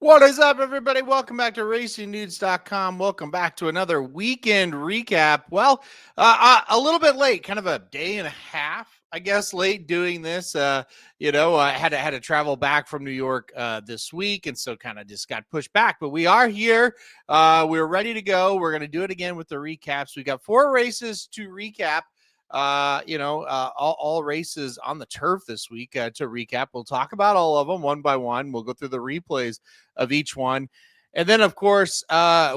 What is up, everybody? Welcome back to RacingNudes.com. Welcome back to another weekend recap. Well, a little bit late, kind of a day and a half, I guess, late doing this. I had to travel back from New York this week, and so kind of just got pushed back. But we are here. We're ready to go. We're going to do it again with the recaps. We got 4 races to recap. All races on the turf this week to recap. We'll talk about all of them one by one. We'll go through the replays of each one. And then, of course,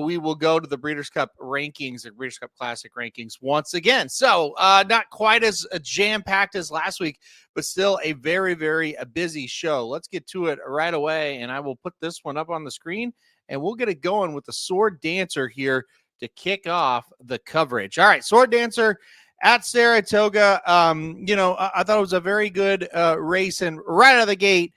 we will go to the Breeders' Cup rankings, the Breeders' Cup Classic rankings once again. So not quite as jam-packed as last week, but still a very, very busy show. Let's get to it right away, and I will put this one up on the screen, and we'll get it going with the Sword Dancer here to kick off the coverage. All right, Sword Dancer at Saratoga. I thought it was a very good race, and right out of the gate,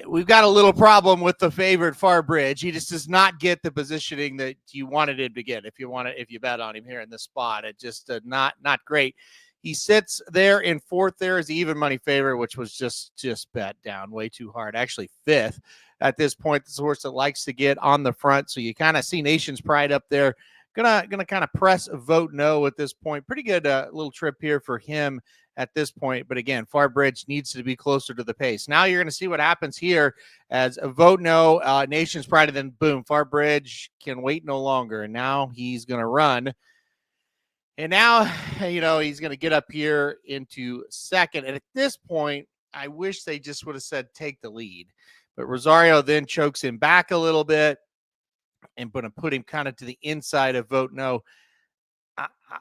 we've got a little problem with the favorite Farbridge. He just does not get the positioning that you wanted him to get. If you bet on him here in this spot, it just not great. He sits there in 4th there as the even money favorite, which was just bet down way too hard. Actually 5th at this point. This is a horse that likes to get on the front, so you kind of see Nation's Pride up there. Gonna kind of press vote no at this point. Pretty good little trip here for him at this point. But again, Farbridge needs to be closer to the pace. Now you're going to see what happens here as a vote no, Nation's Pride, and then boom, Farbridge can wait no longer. And now he's going to run. And now, he's going to get up here into 2nd. And at this point, I wish they just would have said take the lead. But Rosario then chokes him back a little bit and going to put him kind of to the inside of vote no.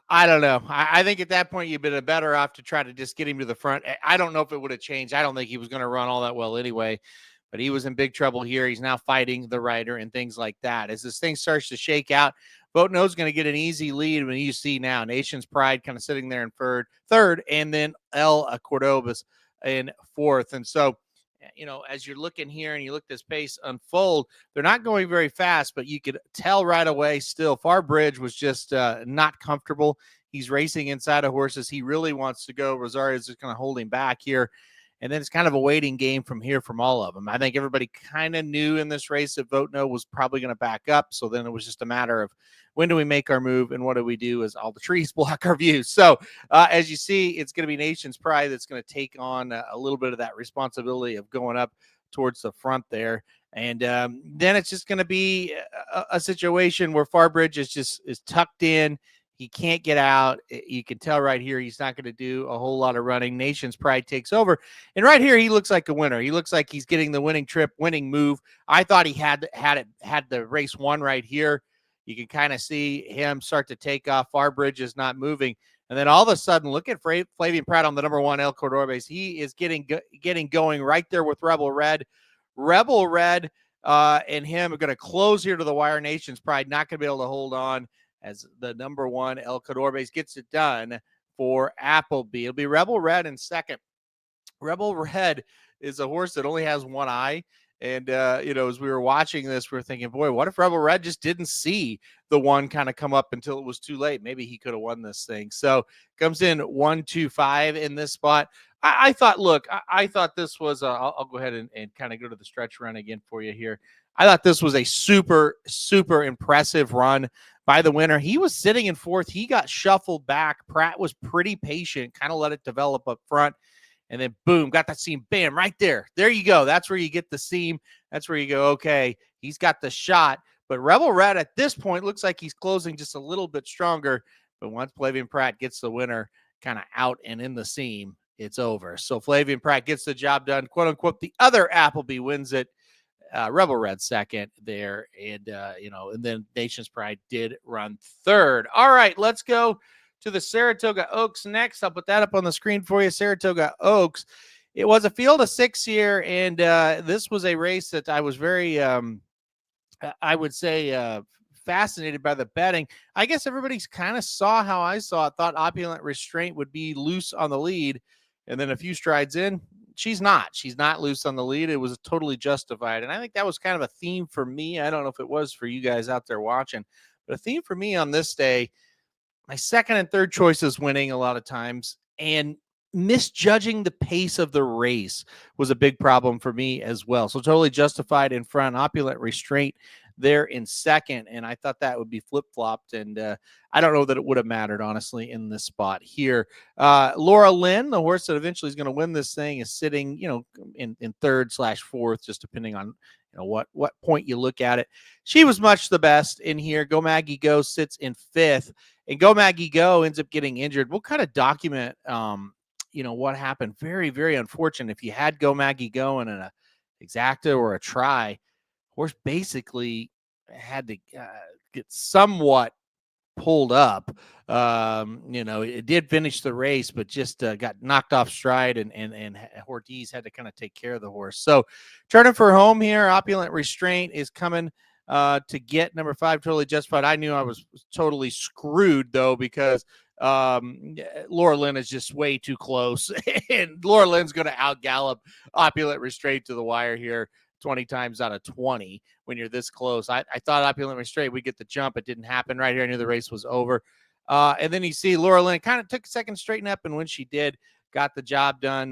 I don't know. I think at that point, you've been better off to try to just get him to the front. I don't know if it would have changed. I don't think he was going to run all that well anyway, but he was in big trouble here. He's now fighting the rider and things like that. As this thing starts to shake out, Vote No is going to get an easy lead when you see now Nation's Pride kind of sitting there in 3rd, and then Cordobes in 4th. And so, as you're looking here and you look this pace unfold, they're not going very fast, but you could tell right away still Farbridge was just not comfortable. He's racing inside of horses. He really wants to go. Rosario's just going to hold him back here. And then it's kind of a waiting game from here from all of them. I think everybody kind of knew in this race that Vote No was probably going to back up. So then it was just a matter of when do we make our move and what do we do as all the trees block our view. So as you see, it's going to be Nation's Pride that's going to take on a little bit of that responsibility of going up towards the front there. And then it's just going to be a situation where Farbridge is tucked in. He can't get out. You can tell right here he's not going to do a whole lot of running. Nation's Pride takes over. And right here, he looks like a winner. He looks like he's getting the winning trip, winning move. I thought he had the race won right here. You can kind of see him start to take off. Farbridge is not moving. And then all of a sudden, look at Flavian Pratt on the number 1, El Cordobes. He is getting going right there with Rebel Red. Rebel Red and him are going to close here to the wire. Nation's Pride not going to be able to hold on as the number 1, El Cordobes, gets it done for Appleby. It'll be Rebel Red in 2nd. Rebel Red is a horse that only has one eye. And, as we were watching this, we were thinking, boy, what if Rebel Red just didn't see the one kind of come up until it was too late? Maybe he could have won this thing. So comes in 1-2-5 in this spot. I thought this was, I'll go ahead and kind of go to the stretch run again for you here. I thought this was a super, super impressive run by the winner. He was sitting in 4th. He got shuffled back. Pratt was pretty patient, kind of let it develop up front. And then, boom, got that seam, bam, right there. There you go. That's where you get the seam. That's where you go, okay, he's got the shot. But Rebel Red at this point looks like he's closing just a little bit stronger. But once Flavian Pratt gets the winner kind of out and in the seam, it's over. So Flavian Pratt gets the job done, quote unquote. The other Appleby wins it. Rebel Red 2nd there. And, and then Nation's Pride did run 3rd. All right, let's go to the Saratoga Oaks next. I'll put that up on the screen for you. Saratoga Oaks. It was a field of 6 here, and this was a race that I was very, I would say, fascinated by the betting. I guess everybody's kind of saw how I saw it, thought Opulent Restraint would be loose on the lead, and then a few strides in, she's not. She's not loose on the lead. It was totally justified, and I think that was kind of a theme for me. I don't know if it was for you guys out there watching, but a theme for me on this day, my 2nd and 3rd choices winning a lot of times. And misjudging the pace of the race was a big problem for me as well. So totally justified in front, Opulent Restraint there in second. And I thought that would be flip-flopped. And I don't know that it would have mattered, honestly, in this spot here. Laura Lynn, the horse that eventually is going to win this thing, is sitting, in third/fourth, just depending on what point you look at it. She was much the best in here. Go Maggie Go sits in fifth, and Go Maggie Go ends up getting injured. We'll kind of document what happened. Very, very unfortunate. If you had Go Maggie Go in an exacta or a try, horse basically had to get somewhat pulled up. It did finish the race, but just got knocked off stride, and Ortiz had to kind of take care of the horse. So turning for home here, Opulent Restraint is coming to get number 5, Totally Justified. I knew I was totally screwed, though, because Laura Lynn is just way too close, and Laura Lynn's going to outgallop Opulent Restraint to the wire here 20 times out of 20 when you're this close. I thought Opulent Restraint would get the jump. It didn't happen right here. I knew the race was over. And then you see Laura Lynn kind of took a second straighten up, and when she did, got the job done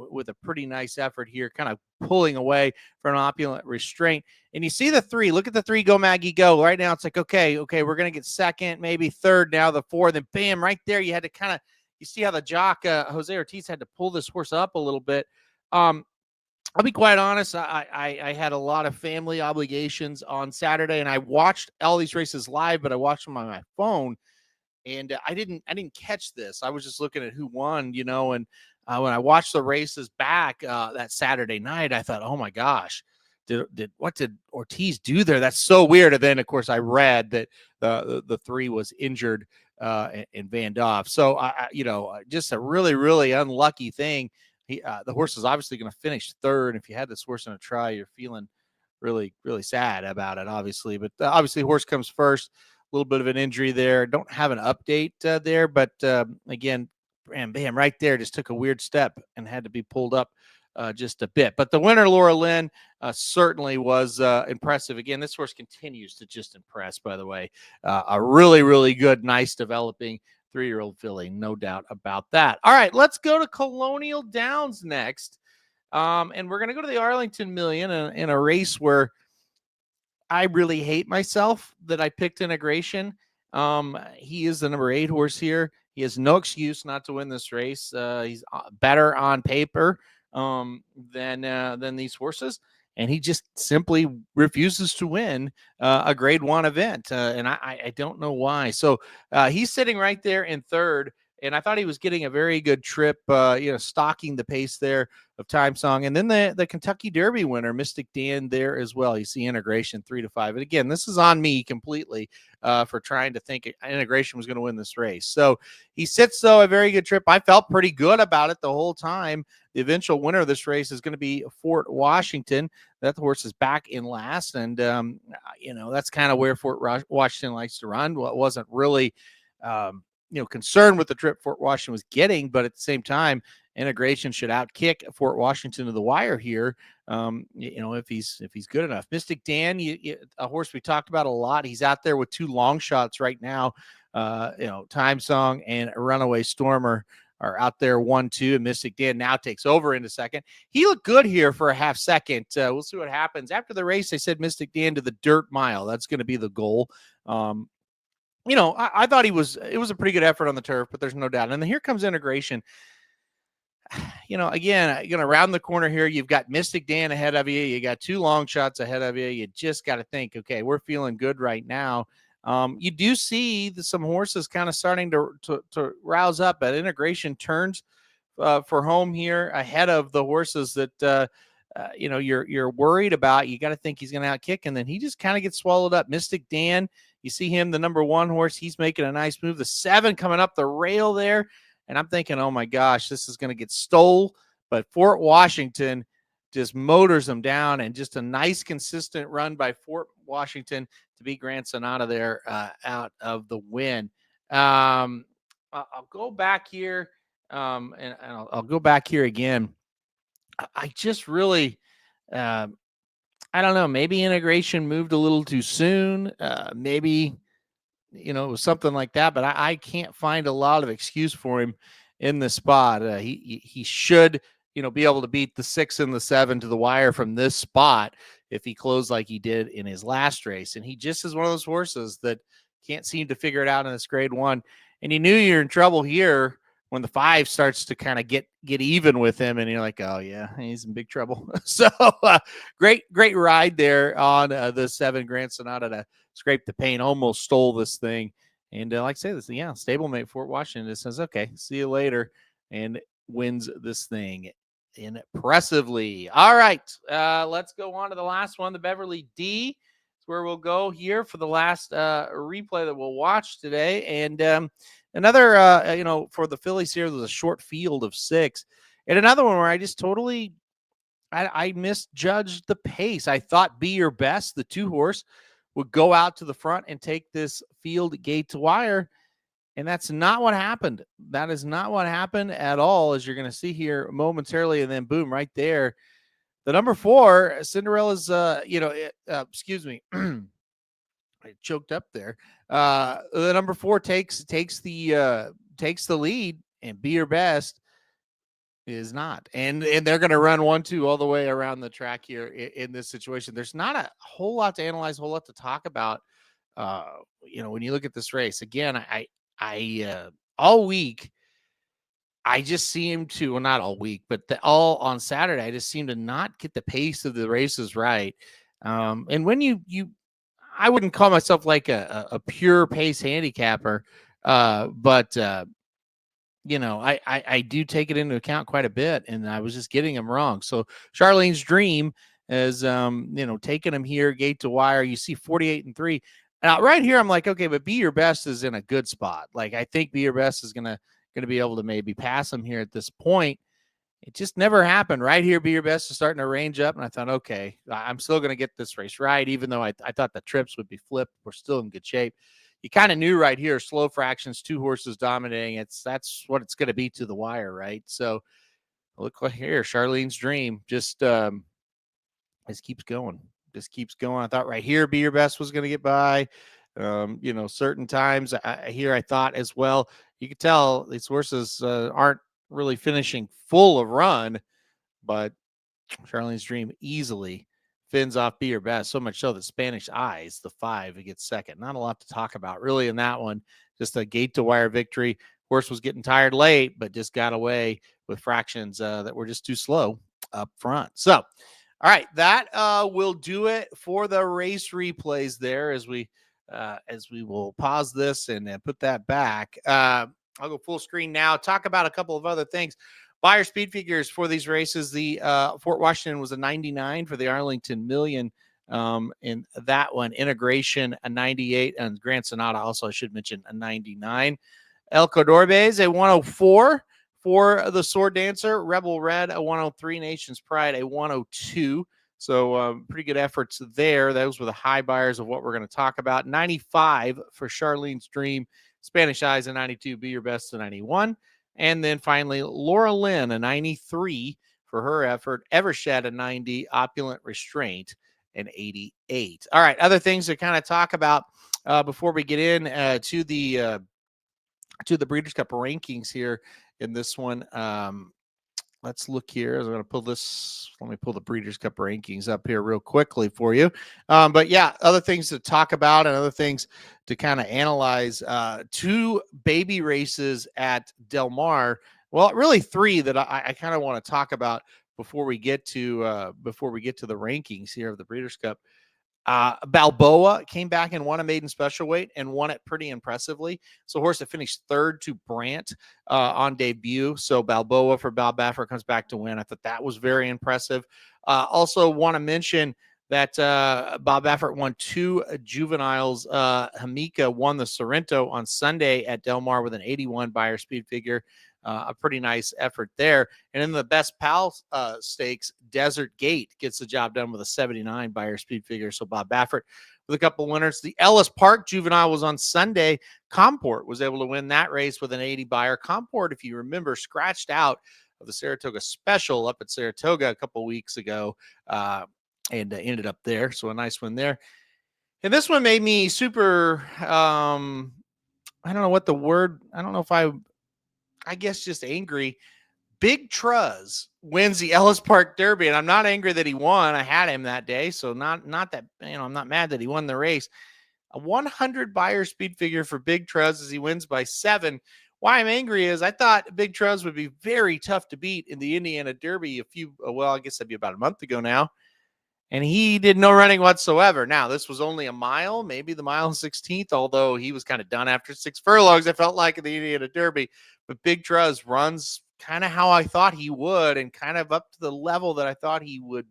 with a pretty nice effort here, kind of pulling away from an Opulent Restraint. And you see the 3. Look at the 3, Go Maggie Go. Right now it's like, okay, we're going to get second, maybe third, now the 4. Then bam, right there you had to kind of, you see how the jock, Jose Ortiz, had to pull this horse up a little bit. I'll be quite honest. I had a lot of family obligations on Saturday, and I watched all these races live, but I watched them on my phone, and I didn't catch this. I was just looking at who won, and when I watched the races back that Saturday night, I thought, oh my gosh, what did Ortiz do there? That's so weird. And then, of course, I read that the 3 was injured and vanned off. So just a really, really unlucky thing. The horse is obviously going to finish third. If you had this horse in a try, you're feeling really, really sad about it, obviously. But obviously, horse comes first. A little bit of an injury there. Don't have an update there, but again, bam, right there, just took a weird step and had to be pulled up just a bit. But the winner, Laura Lynn, certainly was impressive. Again, this horse continues to just impress, by the way. A really, really good, nice developing 3-year-old filly, no doubt about that. All right, let's go to Colonial Downs next. And we're going to go to the Arlington Million in a race where I really hate myself that I picked Integration. He is the number 8 horse here. He has no excuse not to win this race. He's better on paper than these horses, and he just simply refuses to win a Grade 1 event, and I don't know why. So he's sitting right there in third, and I thought he was getting a very good trip, stalking the pace there of Time Song. And then the Kentucky Derby winner, Mystic Dan, there as well. You see Integration 3-5. And again, this is on me completely for trying to think Integration was going to win this race. So he sits, though, a very good trip. I felt pretty good about it the whole time. The eventual winner of this race is going to be Fort Washington. That horse is back in last. And, that's kind of where Fort Washington likes to run. Well, it wasn't really concerned with the trip Fort Washington was getting, but at the same time, Integration should outkick Fort Washington to the wire here. If he's good enough. Mystic Dan, a horse we talked about a lot. He's out there with 2 long shots right now. Time Song and Runaway Stormer are out there 1-2, and Mystic Dan now takes over into second. He looked good here for a half second. We'll see what happens after the race. They said Mystic Dan to the dirt mile. That's going to be the goal. I thought it was a pretty good effort on the turf, but there's no doubt. And then here comes Integration. Again, around the corner here, you've got Mystic Dan ahead of you. You got 2 long shots ahead of you. You just got to think, okay, we're feeling good right now. You do see some horses kind of starting to rouse up, but Integration turns for home here ahead of the horses that you're worried about. You got to think he's going to outkick, and then he just kind of gets swallowed up. Mystic Dan, you see him, the number 1 horse. He's making a nice move. The 7 coming up the rail there. And I'm thinking, oh my gosh, this is going to get stole. But Fort Washington just motors them down, and just a nice, consistent run by Fort Washington to beat Grand Sonata there out of the win. I'll go back here, and I'll go back here again. I just really, I don't know, maybe Integration moved a little too soon. Maybe it was something like that, but I can't find a lot of excuse for him in the spot. He should, be able to beat the 6 and the 7 to the wire from this spot if he closed like he did in his last race. And he just is one of those horses that can't seem to figure it out in this grade 1. And you knew you're in trouble here when the 5 starts to kind of get even with him, and you're like, oh yeah, he's in big trouble. So great ride there on the 7 Grand Sonata to scrape the paint, almost stole this thing. And like I say, this, stablemate Fort Washington just says, okay, see you later, and wins this thing impressively. All right, let's go on to the last one, the Beverly D. It's where we'll go here for the last replay that we'll watch today. And another, for the Phillies here, there's a short field of 6. And another one where I just totally, I misjudged the pace. I thought Be Your Best, the 2-horse, would go out to the front and take this field gate to wire. And that's not what happened. That is not what happened at all, as you're going to see here momentarily. And then boom, right there. The number 4, Cinderella's, excuse me. I choked up there. The number 4 takes the lead, and Be Your Best is not. And they're going to run 1-2 all the way around the track here in this situation. There's not a whole lot to analyze, a whole lot to talk about. When you look at this race again, I all week, I just seem to, well, not all week, but all on Saturday, I just seem to not get the pace of the races right. And when I wouldn't call myself like a pure pace handicapper, but I do take it into account quite a bit, and I was just getting him wrong. So Charlene's Dream is, taking him here, gate to wire. You see 48-3. Now, right here, I'm like, okay, but Be Your Best is in a good spot. Like, I think Be Your Best is gonna be able to maybe pass him here at this point. It just never happened. Right here, Be Your Best is starting to range up, and I thought, okay, I'm still going to get this race right, even though I thought the trips would be flipped. We're still in good shape. You kind of knew right here, slow fractions, 2 horses dominating. That's what it's going to be to the wire, right? So look like here, Charlene's Dream just keeps going. Just keeps going. I thought right here, Be Your Best was going to get by. Certain times I thought as well. You could tell these horses aren't really finishing full of run, but Charlene's Dream easily fins off Be Your Best, so much so that Spanish Eyes, the 5, it gets second. Not a lot to talk about really in that one. Just a gate to wire victory. Horse was getting tired late, but just got away with fractions that were just too slow up front. So, all right, that will do it for the race replays there as we will pause this and put that back. I'll go full screen now. Talk about a couple of other things. Buyer speed figures for these races. The Fort Washington was a 99 for the Arlington Million. In that one, Integration a 98, and Grand Sonata also, I should mention, a 99. El Cordobes a 104 for the Sword Dancer. Rebel Red a 103. Nation's Pride a 102. So pretty good efforts there. Those were the high buyers of what we're going to talk about. 95 for Charlene's Dream. Spanish Eyes a 92. Be Your Best a 91. And then finally, Laura Lynn, a 93 for her effort. Evershed, a 90. Opulent Restraint, an 88. All right, other things to kind of talk about before we get in to the Breeders' Cup rankings here in this one. Let's look here. I'm going to pull this. Let me pull the Breeders' Cup rankings up here real quickly for you. But yeah, other things to talk about and other things to kind of analyze. 2 baby races at Del Mar. Well, really 3 that I kind of want to talk about before we get to the rankings here of the Breeders' Cup. Balboa came back and won a maiden special weight and won it pretty impressively. So horse that finished 3rd to Brant on debut. So Balboa for Bob Baffert comes back to win. I thought that was very impressive. Also want to mention that Bob Baffert won 2 juveniles. Hamika won the Sorrento on Sunday at Del Mar with an 81 buyer speed figure. A pretty nice effort there. And in the Best Pal Stakes, Desert Gate gets the job done with a 79 buyer speed figure. So Bob Baffert with a couple winners. The Ellis Park Juvenile was on Sunday. Comport was able to win that race with an 80 buyer. Comport, if you remember, scratched out of the Saratoga Special up at Saratoga a couple weeks ago and ended up there. So a nice one there. And this one made me super, I don't know what the word, I don't know if I guess, just angry. Big Truz wins the Ellis Park Derby, and I'm not angry that he won. I had him that day, so not that, I'm not mad that he won the race. A 100 buyer speed figure for Big Truz as he wins by 7. Why I'm angry is I thought Big Truz would be very tough to beat in the Indiana Derby I guess that'd be about a month ago now. And he did no running whatsoever. Now, this was only a mile, maybe the mile and 16th, although he was kind of done after 6 furlongs, I felt like, in the Indiana Derby. But Big Truz runs kind of how I thought he would and kind of up to the level that I thought he would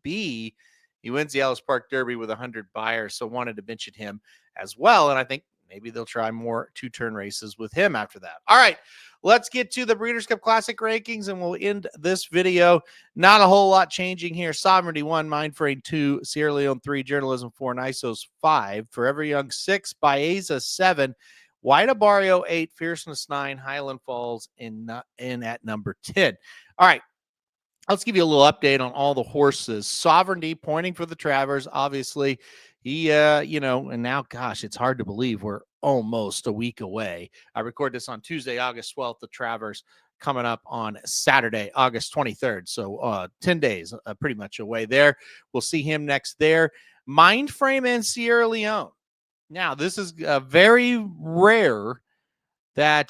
be. He wins the Ellis Park Derby with 100 buyers, so wanted to mention him as well. And I think maybe they'll try more 2-turn races with him after that. All right, let's get to the Breeders' Cup Classic rankings, and we'll end this video. Not a whole lot changing here. Sovereignty 1, Mindframe 2, Sierra Leone 3, Journalism 4, Nisos 5, Forever Young 6, Baeza 7, White Barrio 8, Fierceness 9, Highland Falls in at number 10. All right, let's give you a little update on all the horses. Sovereignty pointing for the Travers. Obviously, he, and now, gosh, it's hard to believe we're almost a week away. I record this on Tuesday, August 12th. The Travers coming up on Saturday, August 23rd. So 10 days, pretty much away there. We'll see him next there. Mindframe and Sierra Leone. Now, this is very rare that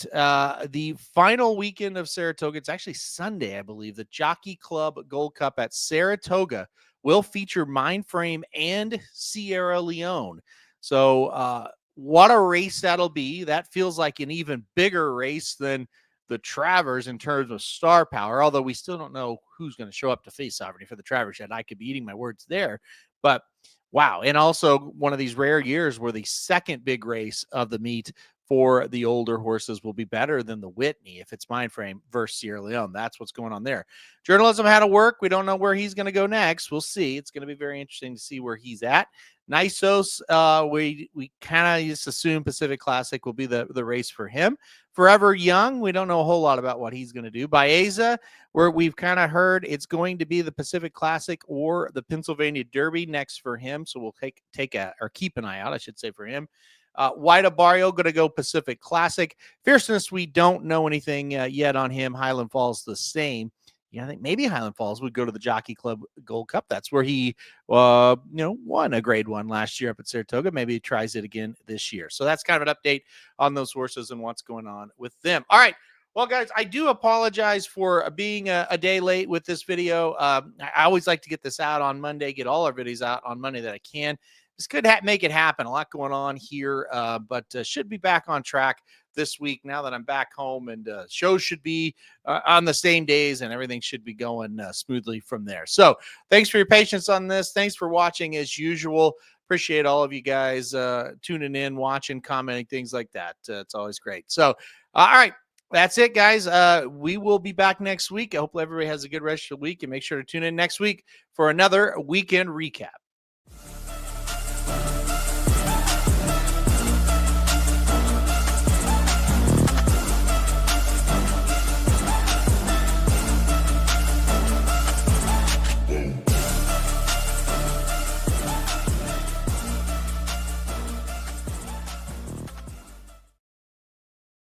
the final weekend of Saratoga, it's actually Sunday, I believe, the Jockey Club Gold Cup at Saratoga will feature Mindframe and Sierra Leone. So what a race that'll be. That feels like an even bigger race than the Travers in terms of star power, although we still don't know who's going to show up to face Sovereignty for the Travers yet. I could be eating my words there, but wow. And also one of these rare years where the second big race of the meet for the older horses will be better than the Whitney if it's Mindframe versus Sierra Leone. That's what's going on there. Journalism had to work. We don't know where he's going to go next. We'll see. It's going to be very interesting to see where he's at. Nisos, we kind of just assume Pacific Classic will be the race for him. Forever Young, we don't know a whole lot about what he's going to do. Baeza, where we've kind of heard it's going to be the Pacific Classic or the Pennsylvania Derby next for him. So we'll keep an eye out, I should say, for him. White Barrio going to go Pacific Classic. Fierceness, we don't know anything yet on him. Highland Falls the same. Yeah, I think maybe Highland Falls would go to the Jockey Club Gold Cup. That's where he, won a grade 1 last year up at Saratoga. Maybe he tries it again this year. So that's kind of an update on those horses and what's going on with them. All right. Well, guys, I do apologize for being a day late with this video. I always like to get this out on Monday, get all our videos out on Monday that I can. This could make it happen. A lot going on here, but should be back on track this week now that I'm back home, and shows should be on the same days, and everything should be going smoothly from there. So thanks for your patience on this. Thanks for watching as usual. Appreciate all of you guys tuning in, watching, commenting, things like that. It's always great. So, all right. That's it, guys. We will be back next week. I hope everybody has a good rest of the week, and make sure to tune in next week for another weekend recap.